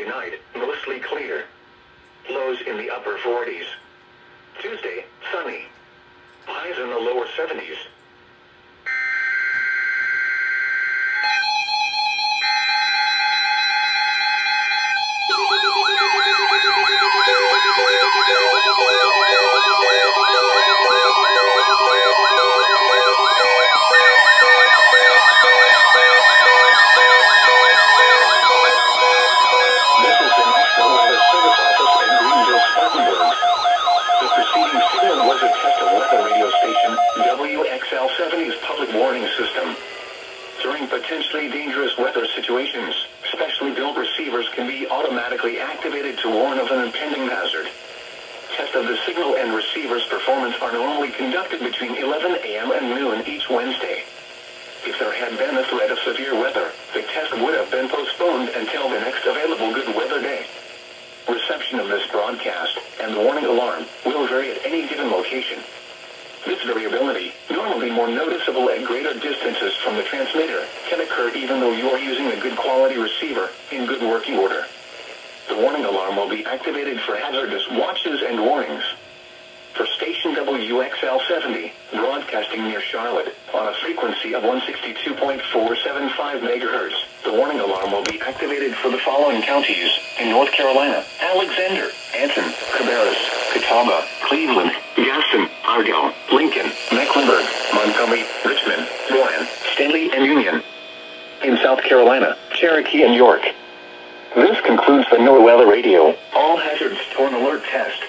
Thursday night, mostly clear. Lows in the upper 40s. Tuesday, sunny. Highs in the lower 70s. WXL-70's public warning system. During potentially dangerous weather situations, specially built receivers can be automatically activated to warn of an impending hazard. Tests of the signal and receiver's performance are normally conducted between 11 a.m. and noon each Wednesday. If there had been a threat of severe weather, the test would have been postponed until the next available good weather day. Reception of this broadcast and the warning alarm will vary at any given location. This variability, normally more noticeable at greater distances from the transmitter, can occur even though you are using a good quality receiver in good working order. The warning alarm will be activated for hazardous watches and warnings. For station WXL-70, broadcasting near Charlotte, on a frequency of 162.475 MHz, the warning alarm will be activated for the following counties in North Carolina: Alexander, Anson, Cabarrus, Catawba, Cleveland, Gaston, Argyle, Lincoln, Mecklenburg, Montgomery, Richmond, Rowan, Stanley, and Union. In South Carolina, Cherokee and York. This concludes the NOAA Weather Radio All Hazards Torn Alert Test.